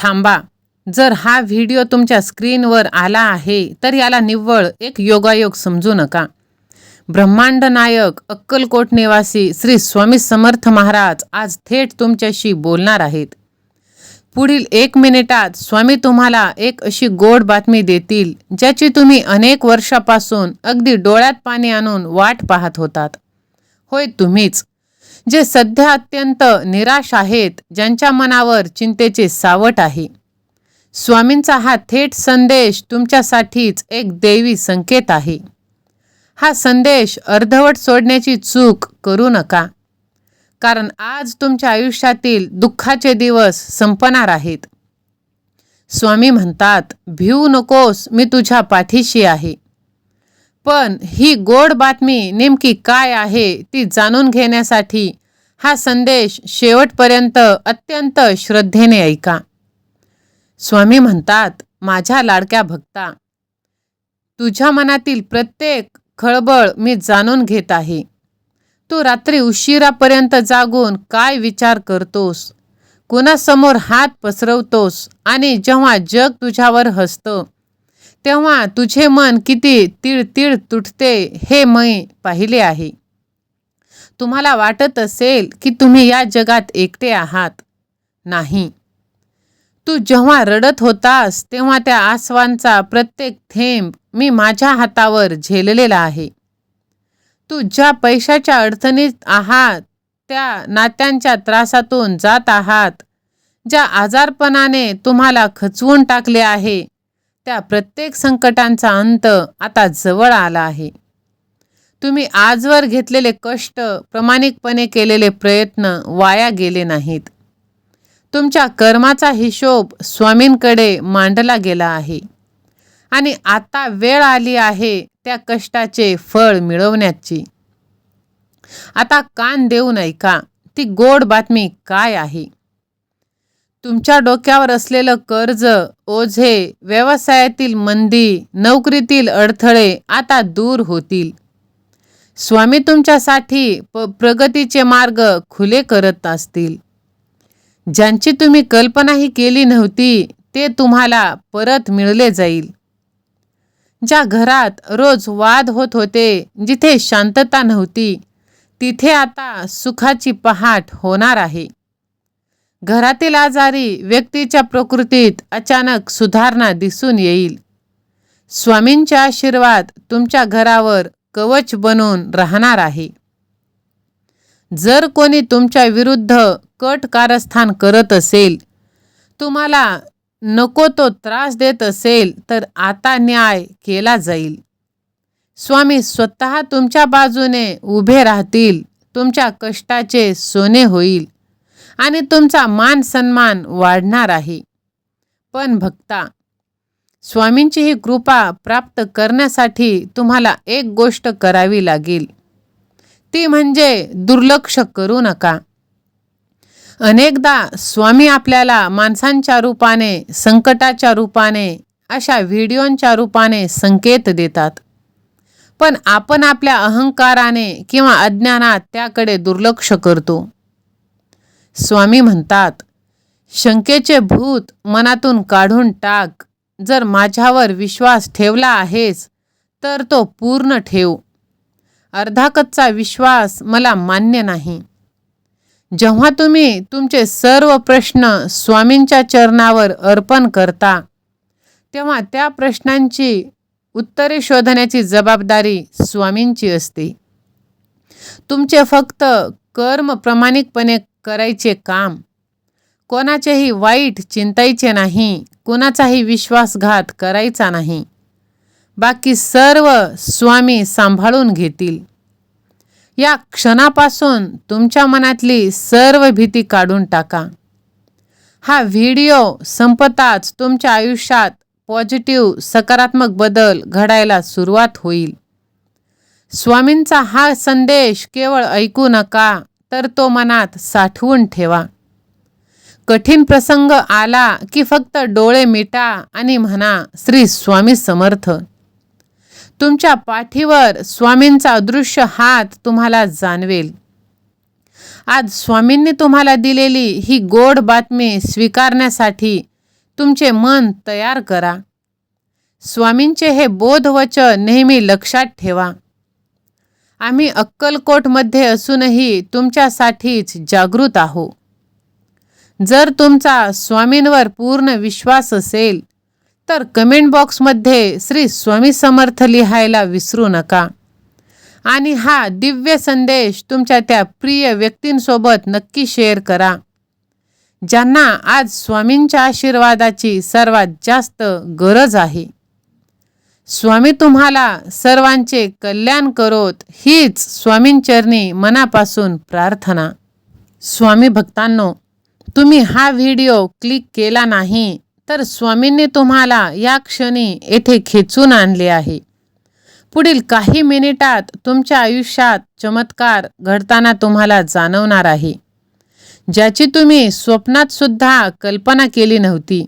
थांबा. जर हा व्हिडिओ तुमच्या स्क्रीनवर आला आहे तर याला निव्वळ एक योगायोग समजू नका. ब्रह्मांड नायक अक्कलकोट निवासी श्री स्वामी समर्थ महाराज आज थेट तुमच्याशी बोलणार आहेत. पुढील 1 मिनिटात स्वामी तुम्हाला एक अशी गोड बातमी देतील ज्याची तुम्ही अनेक वर्षापासून अगदी डोळ्यात पाणी आणून वाट पाहत होतात. होय, तुम्हीच जे सध्या अत्यंत निराश आहेत, ज्यांच्या मनावर चिंतेचे सावट आहे. स्वामींचा हा थेट संदेश तुमच्यासाठीच एक दैवी संकेत आहे. हा संदेश अर्धवट सोडण्याची चूक करू नका, कारण आज तुमच्या आयुष्यातील दुःखाचे दिवस संपणार आहेत. स्वामी म्हणतात, भिवू नकोस, मी तुझ्या पाठीशी आहे. पण ही गोड बातमी नेमकी काय आहे ती जाणून घेण्यासाठी हा संदेश शेवटपर्यंत अत्यंत श्रद्धेने ऐका. स्वामी म्हणतात, माझ्या लाडक्या भक्ता, तुझ्या मनातील प्रत्येक खळबळ मी जाणून घेत आहे. तू रात्री उशिरापर्यंत जागून काय विचार करतोस, कुणासमोर हात पसरवतोस आणि जेव्हा जग तुझ्यावर हसतं तेव्हा तुझे मन किती तिळतिळ तुटते हे मी पाहिले आहे. तुम्हाला वाटत असेल की तुम्ही या जगात एकटे आहात. नाही, तू जेव्हा रडत होतास तेव्हा त्या आसवांचा प्रत्येक थेंब मी माझ्या हातावर झेललेला आहे. तू ज्या पैशाच्या अडचणीत आहात, त्या नात्यांच्या त्रासातून जात आहात, ज्या आजारपणाने तुम्हाला खचवून टाकले आहे, त्या प्रत्येक संकटांचा अंत आता जवळ आला आहे. तुम्ही आजवर घेतलेले कष्ट, प्रामाणिकपणे केलेले प्रयत्न वाया गेले नाहीत. तुमच्या कर्माचा हिशोब स्वामींकडे मांडला गेला आहे आणि आता वेळ आली आहे त्या कष्टाचे फळ मिळवण्याची. आता कान देऊन ऐका, ती गोड बातमी काय आहे. तुमच्या डोक्यावर असलेलं कर्ज, ओझे, व्यवसायातील मंदी, नोकरीतील अडथळे आता दूर होतील. स्वामी तुमच्यासाठी प्रगतीचे मार्ग खुले करत असतील. ज्यांची तुम्ही कल्पनाही केली नव्हती ते तुम्हाला परत मिळले जाईल. ज्या घरात रोज वाद होत होते, जिथे शांतता नव्हती, तिथे आता सुखाची पहाट होणार आहे. घरातील आजारी व्यक्तीच्या प्रकृतीत अचानक सुधारणा दिसून येईल. स्वामींचे आशीर्वाद तुमच्या घरावर कवच बनून राहणार आहे. जर कोणी तुमच्या विरुद्ध कट कारस्थान करत असेल, तुम्हाला नको तो त्रास देत असेल, तर आता न्याय केला जाईल. स्वामी स्वतः तुमच्या बाजूने उभे राहतील. तुमच्या कष्टाचे सोने होईल आणि तुमचा मान सन्मान वाढणार आहे. पण भक्ता, स्वामींची ही कृपा प्राप्त करण्यासाठी तुम्हाला एक गोष्ट करावी लागेल. ती म्हणजे दुर्लक्ष करू नका. अनेकदा स्वामी आपल्याला माणसांच्या रूपाने, संकटाच्या रूपाने, अशा व्हिडिओंच्या रूपाने संकेत देतात. पण आपण आपल्या अहंकाराने किंवा अज्ञानात त्याकडे दुर्लक्ष करतो. स्वामी म्हणतात, शंकेचे भूत मनातून काढून टाक. जर माझ्यावर विश्वास ठेवला आहेस तर तो पूर्ण ठेव. अर्धा कच्चा विश्वास मला मान्य नाही. जेव्हा तुम्ही तुमचे सर्व प्रश्न स्वामींच्या चरणावर अर्पण करता, तेव्हा त्या प्रश्नांची उत्तरे शोधण्याची जबाबदारी स्वामींची असते. तुमचे फक्त कर्म प्रामाणिकपणे करायचे काम. कोणाचेही वाईट चिंतायचे नाही, कोणाचाही विश्वासघात करायचा नाही. बाकी सर्व स्वामी सांभाळून घेतील. या क्षणापासून तुमच्या मनातली सर्व भीती काढून टाका. हा व्हिडिओ संपताच तुमच्या आयुष्यात पॉझिटिव्ह, सकारात्मक बदल घडायला सुरुवात होईल. स्वामींचा हा संदेश केवळ ऐकू नका, तर तो मनात साठवून ठेवा. कठीण प्रसंग आला की फक्त डोळे मिटा आणि म्हणा, श्री स्वामी समर्थ. तुमच्या पाठीवर स्वामींचा अदृश्य हात तुम्हाला जाणवेल. आज स्वामींनी तुम्हाला दिलेली ही गोड बातमी स्वीकारण्यासाठी तुमचे मन तयार करा. स्वामींचे हे बोधवचन नेहमी लक्षात ठेवा. आम्ही अक्कलकोटमध्ये असूनही तुमच्यासाठीच जागृत आहो. जर तुमचा स्वामींवर पूर्ण विश्वास असेल तर कमेंट बॉक्समध्ये श्री स्वामी समर्थ लिहायला विसरू नका. आणि हा दिव्य संदेश तुमच्या त्या प्रिय व्यक्तींसोबत नक्की शेअर करा ज्यांना आज स्वामींच्या आशीर्वादाची सर्वात जास्त गरज आहे. स्वामी तुम्हाला सर्वांचे कल्याण करोत हीच स्वामींचरणी मनापासून प्रार्थना. स्वामी भक्तांनो, तुम्ही हा व्हिडिओ क्लिक केला नाही तर स्वामींनी तुम्हाला या क्षणी येथे खेचून आणले आहे. पुढील काही मिनिटात तुमच्या आयुष्यात चमत्कार घडताना तुम्हाला जाणवणार आहे, ज्याची तुम्ही स्वप्नात सुद्धा कल्पना केली नव्हती.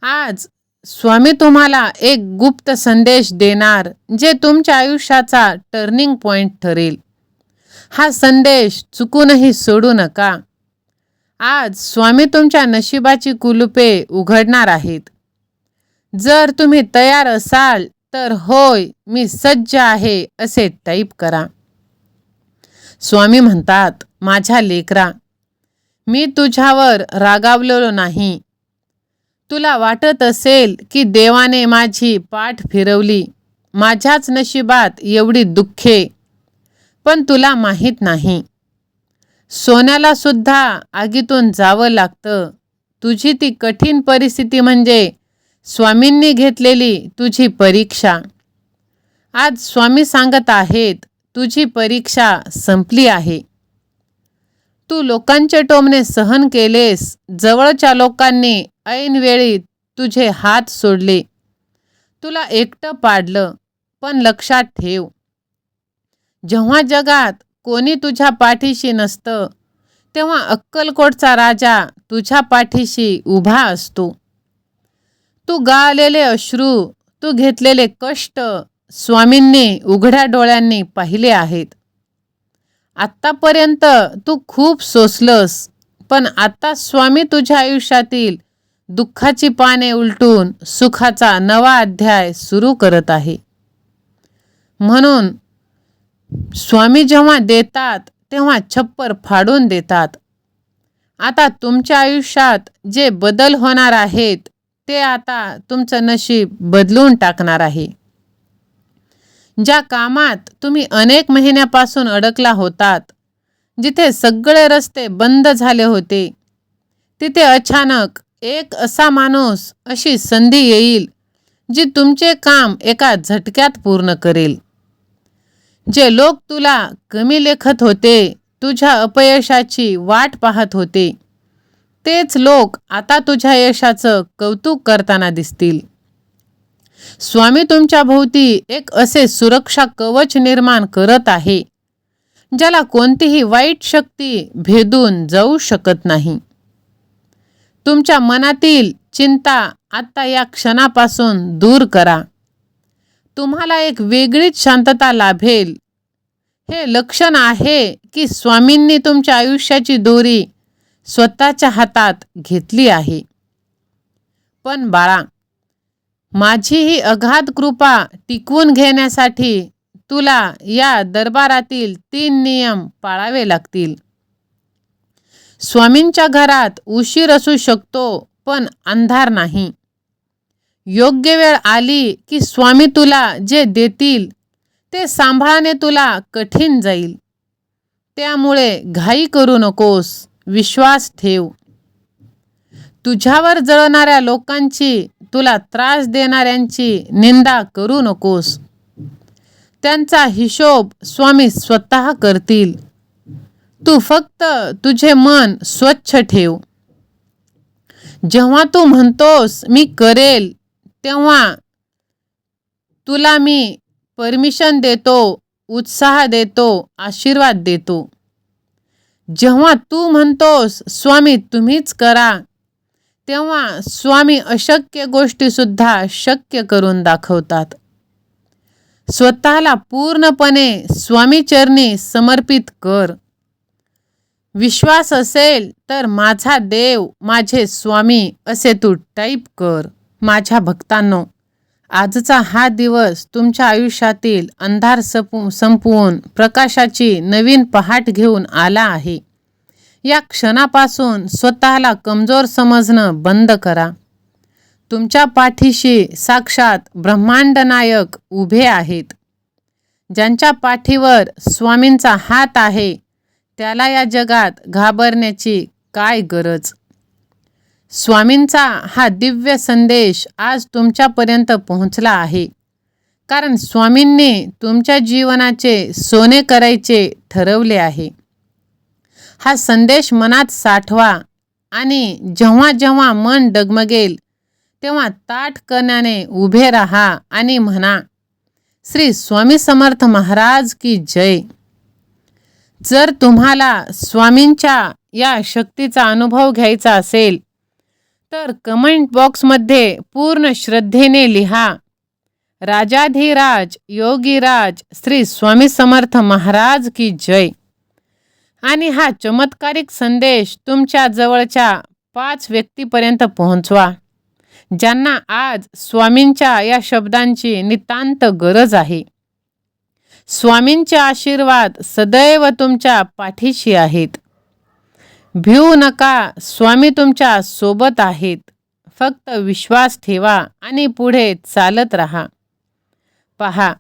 आज स्वामी तुम्हाला एक गुप्त संदेश देणार जे तुमच्या आयुष्याचा टर्निंग पॉइंट ठरेल. हा संदेश चुकूनही सोडू नका. आज स्वामी तुमच्या नशिबाची कुलुपे उघडणार आहेत. जर तुम्ही तयार असाल तर होय मी सज्ज आहे असे टाईप करा. स्वामी म्हणतात, माझ्या लेकरा, मी तुझ्यावर रागावलेलो नाही. तुला वाटत असेल की देवाने माझी पाठ फिरवली, माझ्याच नशिबात एवढी दुःखे, पण तुला माहीत नाही. सोन्याला सुद्धा आगीतून जावं लागतं. तुझी ती कठीण परिस्थिती म्हणजे स्वामींनी घेतलेली तुझी परीक्षा. आज स्वामी सांगत आहेत, तुझी परीक्षा संपली आहे. तू लोकांचे टोमणे सहन केलेस. जवळच्या लोकांनी ऐनवेळी तुझे हात सोडले, तुला एकटं पाडलं. पण लक्षात ठेव, जेव्हा जगात कोणी तुझ्या पाठीशी नसतं तेव्हा अक्कलकोटचा राजा तुझ्या पाठीशी उभा असतो. तू गाळलेले अश्रू, तू घेतलेले कष्ट स्वामींनी उघड्या डोळ्यांनी पाहिले आहेत. आत्तापर्यंत तू खूप सोसलंस, पण आता स्वामी तुझ्या आयुष्यातील दुःखाची पाने उलटून सुखाचा नवा अध्याय सुरू करत आहे. म्हणून स्वामी जेव्हा देतात तेव्हा छप्पर फाडून देतात. आता तुमच्या आयुष्यात जे बदल होणार आहेत ते आता तुमचं नशीब बदलून टाकणार आहे. ज्या कामात तुम्ही अनेक महिन्यापासून अडकला होतात, जिथे सगळे रस्ते बंद झाले होते, तिथे अचानक एक असा माणूस, अशी संधी येईल जी तुमचे काम एका झटक्यात पूर्ण करेल. जे लोक तुला कमी लेखत होते, तुझ्या अपयशाची वाट पाहत होते, तेच लोक आता तुझ्या यशाचं कौतुक करताना दिसतील. स्वामी तुमच्या भोवती एक असे सुरक्षा कवच निर्माण करत आहे ज्याला कोणतीही वाईट शक्ती भेदून जाऊ शकत नाही. तुमच्या मनातील चिंता आता या क्षणापासून दूर करा. तुम्हाला एक वेगळीच शांतता लाभेल. हे लक्षण आहे की स्वामींनी तुमच्या आयुष्याची दोरी स्वतःच्या हातात घेतली आहे. पण बाळा, माझी ही अगाध कृपा टिकवून घेण्यासाठी तुला या दरबारातील 3 नियम पाळावे लागतील. स्वामींच्या घरात उशीर असू शकतो, पण अंधार नाही. योग्य वेळ आली की स्वामी तुला जे देतील ते सांभाळणे तुला कठीण जाईल. त्यामुळे घाई करू नकोस, विश्वास ठेव. तुझ्यावर जळणाऱ्या लोकांची, तुला त्रास देणाऱ्यांची निंदा करू नकोस. त्यांचा हिशोब स्वामी स्वतः करतील. तू फक्त तुझे मन स्वच्छ ठेव. जेव्हा तू म्हणतोस मी करेल, तेव्हा तुला मी परमिशन देतो, उत्साह देतो, आशीर्वाद देतो. जेव्हा तू म्हणतोस स्वामी तुम्हीच करा, तेव्हा स्वामी अशक्य गोष्टी सुद्धा शक्य करून दाखवतात. स्वतःला पूर्णपणे स्वामी चरणी समर्पित कर. विश्वास असेल तर माझा देव माझे स्वामी असे तू टाईप कर. माझ्या भक्तांनो, आजचा हा दिवस तुमच्या आयुष्यातील अंधार संपवून प्रकाशाची नवीन पहाट घेऊन आला आहे. या क्षणापासून स्वतःला कमजोर समजणं बंद करा. तुमच्या पाठीशी साक्षात ब्रह्मांड नायक उभे आहेत. ज्यांच्या पाठीवर स्वामींचा हात आहे त्याला या जगात घाबरण्याची काय गरज. स्वामींचा हा दिव्य संदेश आज तुमच्यापर्यंत पोहोचला आहे, कारण स्वामींनी तुमच्या जीवनाचे सोने करायचे ठरवले आहे. हा संदेश मनात साठवा आणि जेव्हा जेव्हा मन डगमगेल तेव्हा ताठकण्याने उभे राहा आणि म्हणा, श्री स्वामी समर्थ महाराज की जय. जर तुम्हाला स्वामींच्या या शक्तीचा अनुभव घ्यायचा असेल तर कमेंट बॉक्समध्ये पूर्ण श्रद्धेने लिहा, राजाधिराज योगीराज श्री स्वामी समर्थ महाराज की जय. आणि हा चमत्कारिक संदेश तुमच्या जवळच्या 5 व्यक्तीपर्यंत पोहोचवा, ज्यांना आज स्वामींच्या या शब्दांची नितांत गरज आहे. स्वामींचे आशीर्वाद सदैव तुमच्या पाठीशी आहेत. भिवू नका, स्वामी तुमच्या सोबत आहेत. फक्त विश्वास ठेवा आणि पुढे चालत राहा. पहा,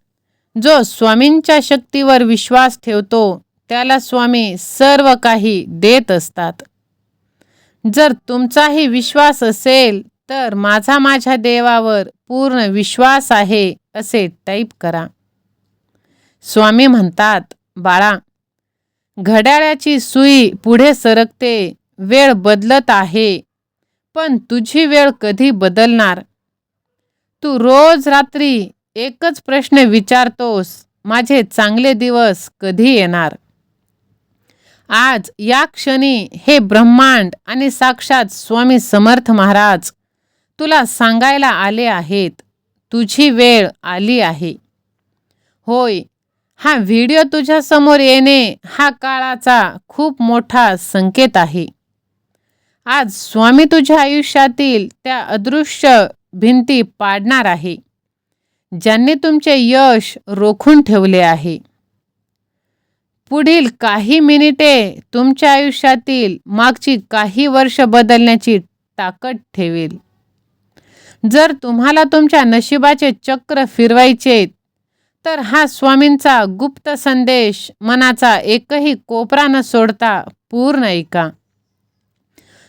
जो स्वामींच्या शक्तीवर विश्वास ठेवतो त्याला स्वामी सर्व काही देत असतात. जर तुमचाही विश्वास असेल तर माझ्या देवावर पूर्ण विश्वास आहे असे टाईप करा. स्वामी म्हणतात, बाळा, घड्याळाची सुई पुढे सरकते, वेळ बदलत आहे, पण तुझी वेळ कधी बदलणार? तू रोज रात्री एकच प्रश्न विचारतोस, माझे चांगले दिवस कधी येणार? आज या क्षणी हे ब्रह्मांड आणि साक्षात स्वामी समर्थ महाराज तुला सांगायला आले आहेत, तुझी वेळ आली आहे. होय, हा व्हिडिओ तुझ्या समोर येणे हा काळाचा खूप मोठा संकेत आहे. आज स्वामी तुझ्या आयुष्यातील त्या अदृश्य भिंती पाडणार आहे, ज्यांनी तुमचे यश रोखून ठेवले आहे. पुढील काही मिनिटे तुमच्या आयुष्यातील मागची काही वर्ष बदलण्याची ताकद ठेवेल. जर तुम्हाला तुमच्या नशिबाचे चक्र फिरवायचे तर हा स्वामींचा गुप्त संदेश मनाचा एकही कोपरा न सोडता पूर्ण ऐका.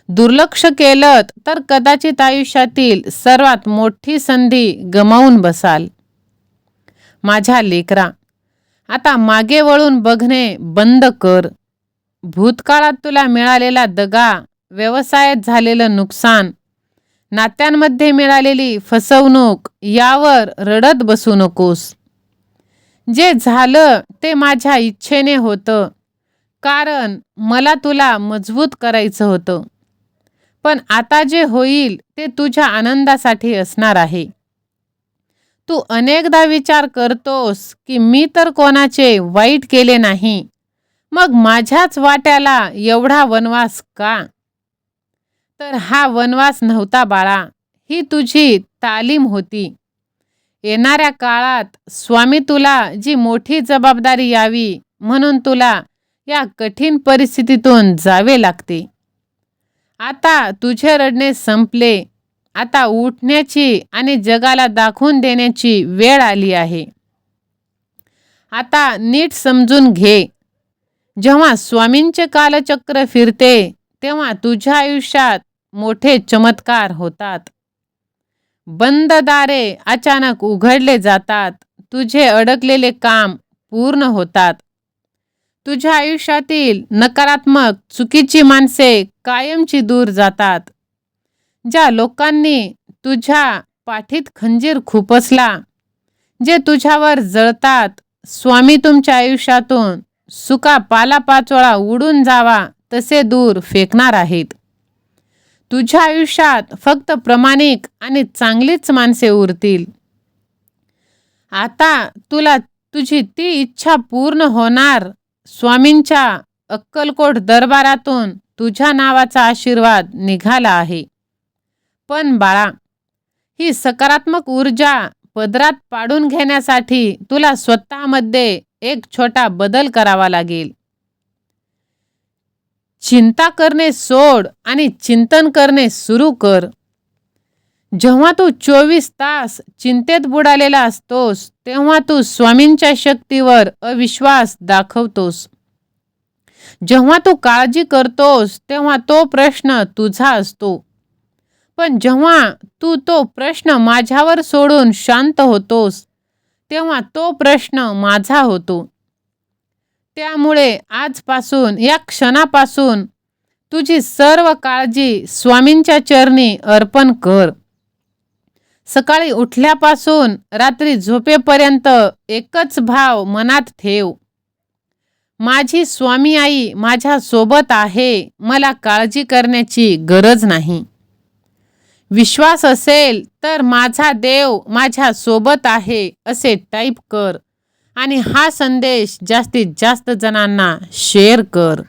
दुर्लक्ष केलं तर कदाचित आयुष्यातील सर्वात मोठी संधी गमावून बसाल. माझ्या लेकरा, आता मागे वळून बघणे बंद कर. भूतकाळात तुला मिळालेला दगा, व्यवसायात झालेलं नुकसान, नात्यांमध्ये मिळालेली फसवणूक यावर रडत बसू नकोस. जे झालं ते माझ्या इच्छेने होतं, कारण मला तुला मजबूत करायचं होतं. पण आता जे होईल ते तुझ्या आनंदासाठी असणार आहे. तू अनेकदा विचार करतोस की मी तर कोणाचे वाईट केले नाही, मग माझ्याच वाट्याला एवढा वनवास का? तर हा वनवास नव्हता बाळा, ही तुझी तालीम होती. येणाऱ्या काळात स्वामी तुला जी मोठी जबाबदारी यावी म्हणून तुला या कठीण परिस्थितीतून जावे लागते. आता तुझे रडणे संपले. आता उठण्याची आणि जगाला दाखवून देण्याची वेळ आली आहे. आता नीट समजून घे, जेव्हा स्वामींचे कालचक्र फिरते तेव्हा तुझ्या आयुष्यात मोठे चमत्कार होतात. बंद दारे अचानक उघडले जातात. तुझे अडकलेले काम पूर्ण होतात. तुझ्या आयुष्यातील नकारात्मक चुकीची माणसे कायमची दूर जातात. ज्या लोकांनी तुझ्या पाठीत खंजीर खुपसला, जे तुझ्यावर जळतात, स्वामी तुमच्या आयुष्यातून सुका पालापाचोळा उडून जावा तसे दूर फेकणार आहेत. तुझ्या आयुष्यात फक्त प्रामाणिक आणि चांगलीच माणसे उरतील. आता तुला तुझी ती इच्छा पूर्ण होणार, स्वामींच्या अक्कलकोट दरबारातून तुझ्या नावाचा आशीर्वाद निघाला आहे. पण बाळा, ही सकारात्मक ऊर्जा पदरात पाडून घेण्यासाठी तुला स्वतःमध्ये एक छोटा बदल करावा लागेल. चिंता करणे सोड आणि चिंतन करणे सुरू कर. जेव्हा तू 24 तास चिंतेत बुडालेला असतोस तेव्हा तू स्वामींच्या शक्तीवर अविश्वास दाखवतोस. जेव्हा तू काळजी करतोस तेव्हा तो प्रश्न तुझा असतो. पण जेव्हा तू तो प्रश्न माझ्यावर सोडून शांत होतोस तेव्हा तो प्रश्न माझा होतो. त्यामुळे आजपासून, या क्षणापासून तुझी सर्व काळजी स्वामींच्या चरणी अर्पण कर. सकाळी उठल्यापासून रात्री झोपेपर्यंत एकच भाव मनात ठेव. माझी स्वामी आई माझ्या सोबत आहे, मला काळजी करण्याची गरज नाही. विश्वास असेल तर माझा देव माझ्या सोबत आहे असे टाईप कर आणि हा संदेश जास्तीत जास्त जणांना शेअर कर.